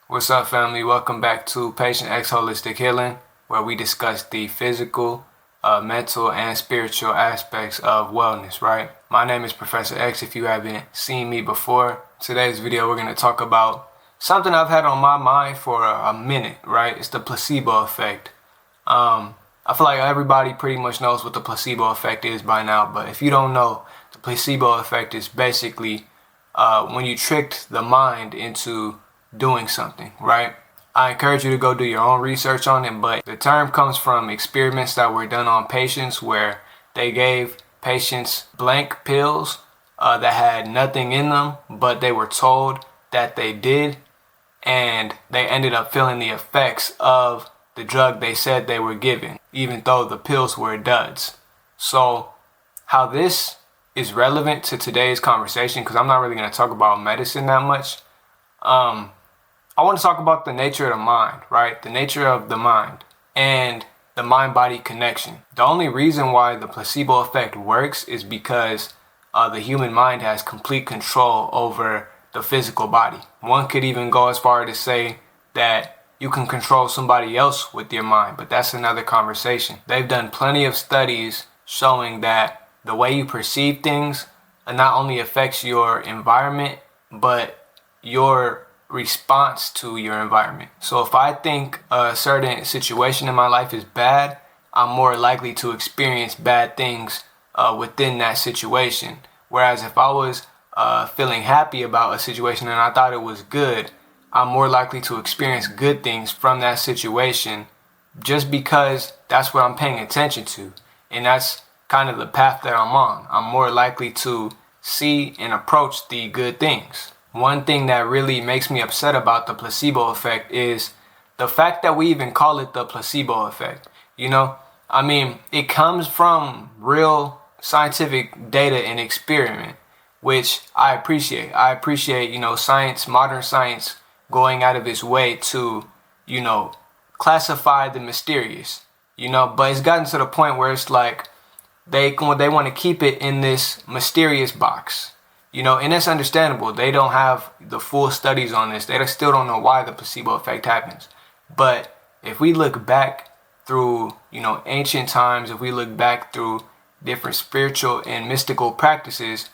What's up, family? Welcome back to Patient X Holistic Healing, where we discuss the physical, mental, and spiritual aspects of wellness, right? My name is Professor X. If you haven't seen me before, today's video we're going to talk about something I've had on my mind for a minute, right? It's the placebo effect. I feel like everybody pretty much knows what the placebo effect is by now, but if you don't know, the placebo effect is basically when you tricked the mind into doing something, right? I encourage you to go do your own research on it, but the term comes from experiments that were done on patients where they gave patients blank pills that had nothing in them, but they were told that they did, and they ended up feeling the effects of the drug they said they were given, even though the pills were duds. So how this is relevant to today's conversation, because I'm not really going to talk about medicine that much, I want to talk about the nature of the mind, right? The nature of the mind and the mind-body connection. The only reason why the placebo effect works is because the human mind has complete control over the physical body. One could even go as far to say that you can control somebody else with your mind, but that's another conversation. They've done plenty of studies showing that the way you perceive things not only affects your environment, but your response to your environment. So if I think a certain situation in my life is bad, I'm more likely to experience bad things within that situation. Whereas if I was feeling happy about a situation and I thought it was good, I'm more likely to experience good things from that situation just because that's what I'm paying attention to. And that's kind of the path that I'm on. I'm more likely to see and approach the good things. One thing that really makes me upset about the placebo effect is the fact that we even call it the placebo effect. It comes from real scientific data and experiment, which I appreciate. I appreciate, science, modern science, going out of its way to, classify the mysterious, but it's gotten to the point where it's like they want to keep it in this mysterious box. And it's understandable. They don't have the full studies on this. They still don't know why the placebo effect happens. But if we look back through, ancient times, if we look back through different spiritual and mystical practices,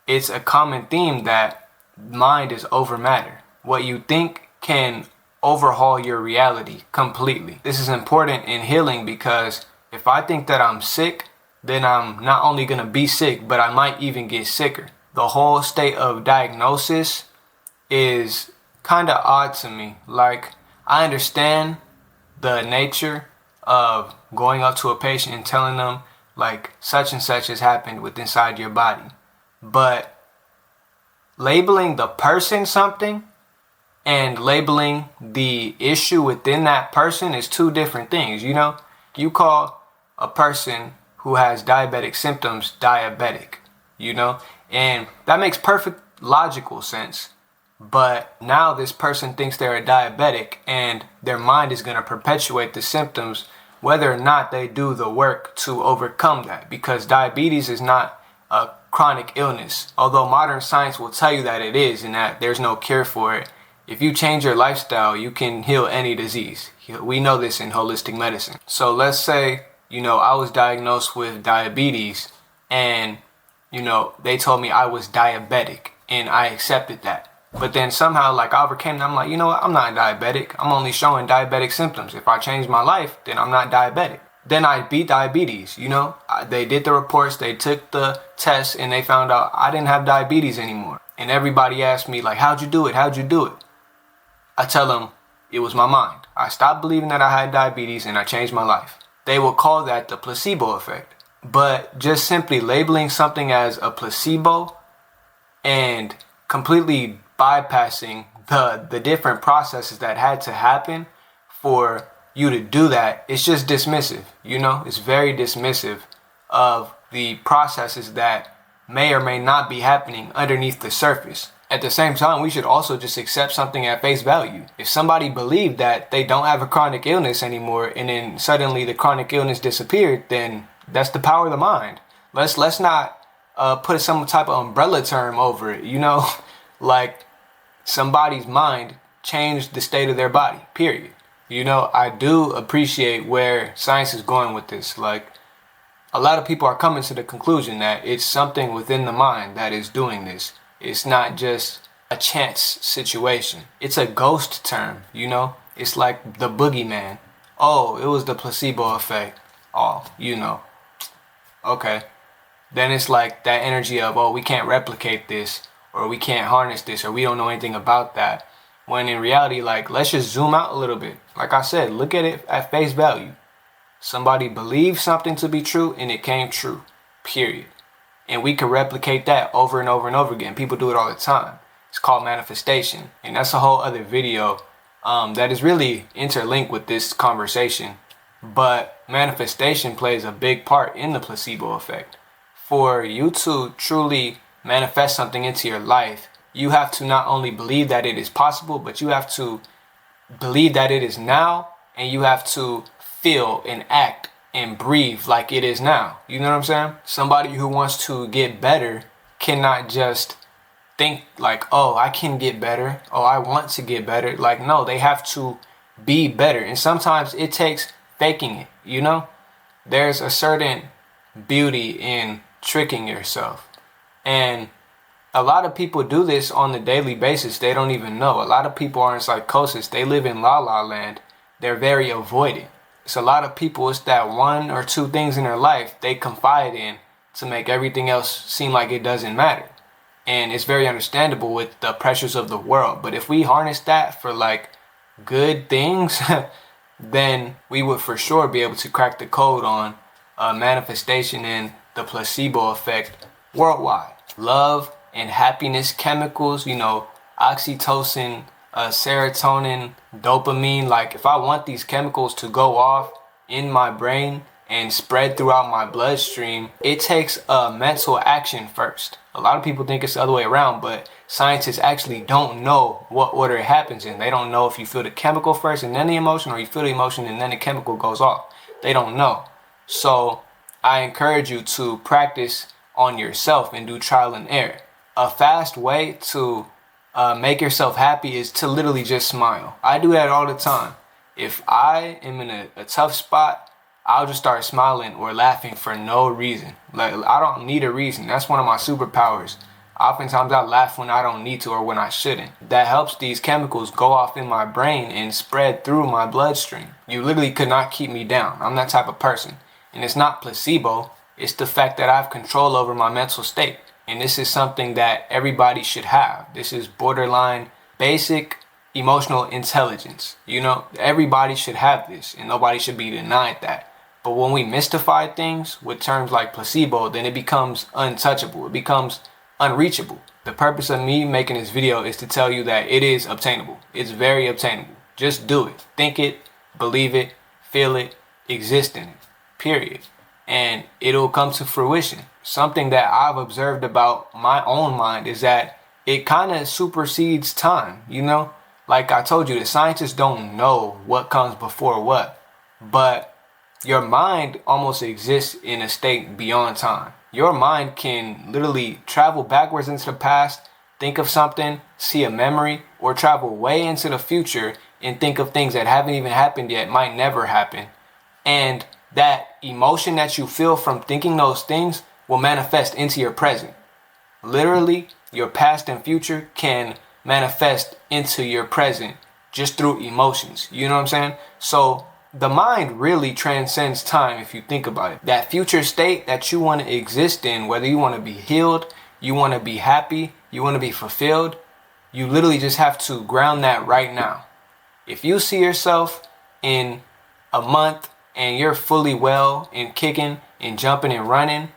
it's a common theme that mind is over matter. What you think can overhaul your reality completely. This is important in healing because if I think that I'm sick, then I'm not only going to be sick, but I might even get sicker. The whole state of diagnosis is kind of odd to me. Like, I understand the nature of going up to a patient and telling them, like, such and such has happened with inside your body. But labeling the person something and labeling the issue within that person is two different things. You call a person who has diabetic symptoms diabetic, and that makes perfect logical sense. But now this person thinks they're a diabetic and their mind is going to perpetuate the symptoms whether or not they do the work to overcome that, because diabetes is not a chronic illness, although modern science will tell you that it is and that there's no cure for it. If you change your lifestyle, you can heal any disease. We know this in holistic medicine. So let's say, I was diagnosed with diabetes and they told me I was diabetic and I accepted that. But then somehow, I overcame that. I'm like, what? I'm not diabetic. I'm only showing diabetic symptoms. If I change my life, then I'm not diabetic. Then I beat diabetes, They did the reports, they took the tests, and they found out I didn't have diabetes anymore. And everybody asked me, how'd you do it? How'd you do it? I tell them it was my mind. I stopped believing that I had diabetes and I changed my life. They will call that the placebo effect. But just simply labeling something as a placebo and completely bypassing the different processes that had to happen for you to do that, it's just dismissive. It's very dismissive of the processes that may or may not be happening underneath the surface. At the same time, we should also just accept something at face value. If somebody believed that they don't have a chronic illness anymore and then suddenly the chronic illness disappeared, then that's the power of the mind. Let's not put some type of umbrella term over it, Like, somebody's mind change the state of their body, period. You know, I do appreciate where science is going with this. Like, a lot of people are coming to the conclusion that it's something within the mind that is doing this. It's not just a chance situation. It's a ghost term, you know? It's like the boogeyman. Oh, it was the placebo effect. Oh, you know. Okay. Then it's like that energy of, oh, we can't replicate this, or we can't harness this, or we don't know anything about that. When in reality, like, let's just zoom out a little bit. Like I said, look at it at face value. Somebody believed something to be true and it came true, period. And we can replicate that over and over and over again. People do it all the time. It's called manifestation. And that's a whole other video that is really interlinked with this conversation. But manifestation plays a big part in the placebo effect. For you to truly manifest something into your life, you have to not only believe that it is possible, but you have to believe that it is now, and you have to feel and act and breathe like it is now. You know what I'm saying? Somebody who wants to get better cannot just think like, oh, I can get better. Oh, I want to get better. Like, no, they have to be better. And sometimes it takes faking it, you know? There's a certain beauty in tricking yourself. And a lot of people do this on a daily basis. They don't even know. A lot of people are in psychosis. They live in la la land. They're very avoidant. It's a lot of people, it's that one or two things in their life they confide in to make everything else seem like it doesn't matter. And it's very understandable with the pressures of the world. But if we harness that for like good things, then we would for sure be able to crack the code on manifestation and the placebo effect worldwide. Love and happiness chemicals, you know, oxytocin, serotonin, dopamine. Like, if I want these chemicals to go off in my brain and spread throughout my bloodstream, it takes a mental action first. A lot of people think it's the other way around, but scientists actually don't know what order it happens in. They don't know if you feel the chemical first and then the emotion, or you feel the emotion and then the chemical goes off. They don't know. So I encourage you to practice on yourself and do trial and error. A fast way to make yourself happy is to literally just smile. I do that all the time. If I am in a tough spot, I'll just start smiling or laughing for no reason. Like, I don't need a reason. That's one of my superpowers. Oftentimes I laugh when I don't need to or when I shouldn't. That helps these chemicals go off in my brain and spread through my bloodstream. You literally could not keep me down. I'm that type of person. And it's not placebo. It's the fact that I have control over my mental state. And this is something that everybody should have. This is borderline basic emotional intelligence. You know, everybody should have this and nobody should be denied that. But when we mystify things with terms like placebo, then it becomes untouchable. It becomes unreachable. The purpose of me making this video is to tell you that it is obtainable. It's very obtainable. Just do it. Think it, believe it, feel it, exist in it. Period. And it'll come to fruition. Something that I've observed about my own mind is that it kind of supersedes time, you know? Like I told you, the scientists don't know what comes before what. But your mind almost exists in a state beyond time. Your mind can literally travel backwards into the past, think of something, see a memory, or travel way into the future and think of things that haven't even happened yet, might never happen. And that emotion that you feel from thinking those things will manifest into your present. Literally, your past and future can manifest into your present just through emotions. You know what I'm saying? So the mind really transcends time if you think about it. That future state that you want to exist in, whether you want to be healed, you want to be happy, you want to be fulfilled, you literally just have to ground that right now. If you see yourself in a month and you're fully well and kicking and jumping and running,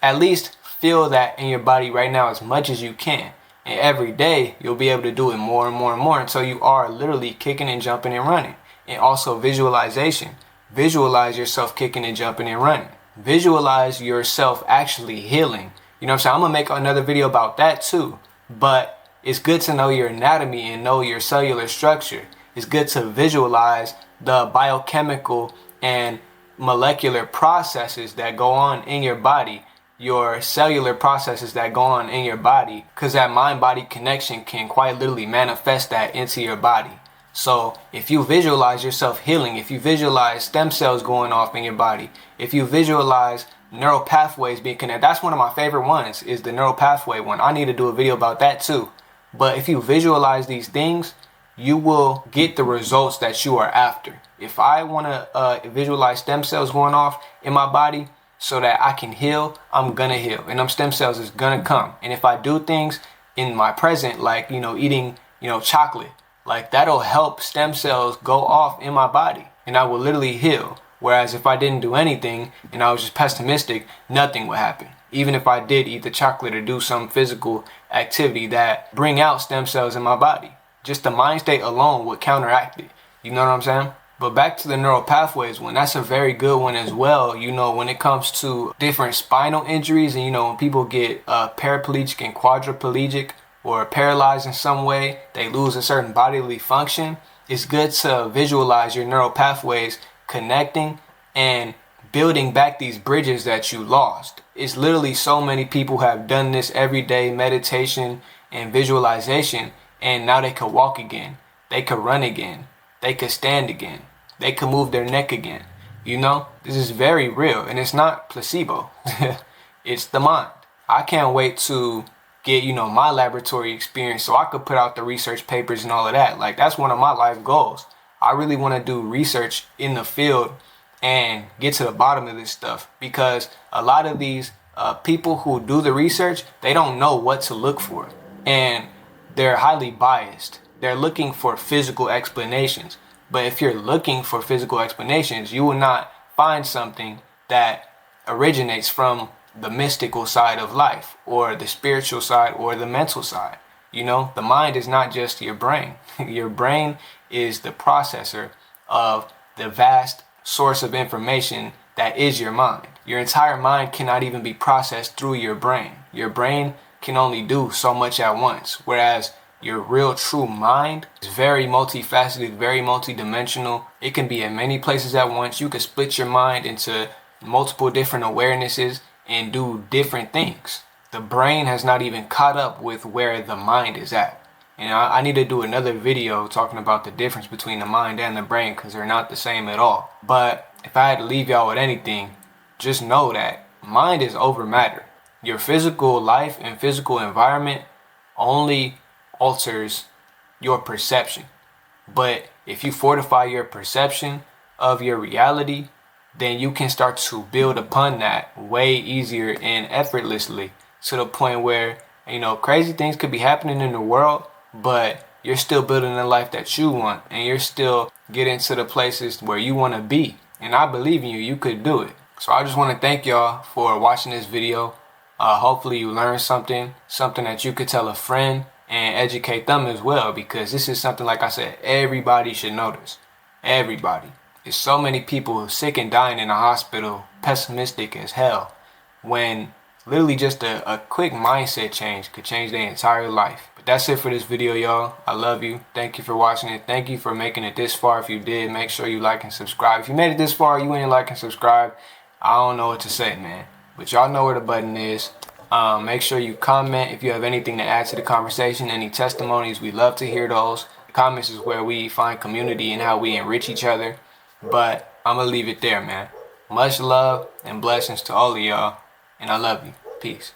at least feel that in your body right now as much as you can. And every day you'll be able to do it more and more and more until you are literally kicking and jumping and running. And also visualization. Visualize yourself kicking and jumping and running. Visualize yourself actually healing. You know what I'm saying? I'm going to make another video about that too. But it's good to know your anatomy and know your cellular structure. It's good to visualize the biochemical and molecular processes that go on in your body your cellular processes that go on in your body, because that mind-body connection can quite literally manifest that into your body. So if you visualize yourself healing, if you visualize stem cells going off in your body, if you visualize neural pathways being connected, that's one of my favorite ones, is the neural pathway one. I need to do a video about that too. But if you visualize these things, you will get the results that you are after. If I want to visualize stem cells going off in my body so that I can heal, I'm gonna heal, and them stem cells is gonna come. And if I do things in my present, like eating chocolate, like that'll help stem cells go off in my body, and I will literally heal. Whereas if I didn't do anything and I was just pessimistic, nothing would happen. Even if I did eat the chocolate or do some physical activity that bring out stem cells in my body, just the mind state alone would counteract it. You know what I'm saying? But back to the neural pathways one, that's a very good one as well. When it comes to different spinal injuries, and when people get paraplegic and quadriplegic or paralyzed in some way, they lose a certain bodily function. It's good to visualize your neural pathways connecting and building back these bridges that you lost. It's literally so many people have done this everyday meditation and visualization, and now they could walk again, they could run again, they could stand again, they could move their neck again. This is very real, and it's not placebo. It's the mind. I can't wait to get my laboratory experience so I could put out the research papers and all of that. Like, that's one of my life goals. I really want to do research in the field and get to the bottom of this stuff, because a lot of these people who do the research, they don't know what to look for, and they're highly biased. They're looking for physical explanations. But if you're looking for physical explanations, you will not find something that originates from the mystical side of life, or the spiritual side, or the mental side. The mind is not just your brain. Your brain is the processor of the vast source of information that is your mind. Your entire mind cannot even be processed through your brain. Your brain can only do so much at once, whereas your real true mind is very multifaceted, very multidimensional. It can be in many places at once. You can split your mind into multiple different awarenesses and do different things. The brain has not even caught up with where the mind is at. And I need to do another video talking about the difference between the mind and the brain, because they're not the same at all. But if I had to leave y'all with anything, just know that mind is over matter. Your physical life and physical environment only alters your perception. But if you fortify your perception of your reality, then you can start to build upon that way easier and effortlessly, to the point where crazy things could be happening in the world, but you're still building the life that you want, and you're still getting to the places where you want to be. And I believe in you. You could do it. So I just want to thank y'all for watching this video. Hopefully you learned something that you could tell a friend and educate them as well, because this is something, like I said, everybody should notice. Everybody. There's so many people sick and dying in the hospital, pessimistic as hell, when literally just a quick mindset change could change their entire life. But that's it for this video, y'all. I love you. Thank you for watching it. Thank you for making it this far. If you did, make sure you like and subscribe. If you made it this far, you ain't like and subscribe, I don't know what to say, man. But y'all know where the button is. Make sure you comment if you have anything to add to the conversation, any testimonies. We love to hear those. Comments is where we find community and how we enrich each other. But I'm going to leave it there, man. Much love and blessings to all of y'all. And I love you. Peace.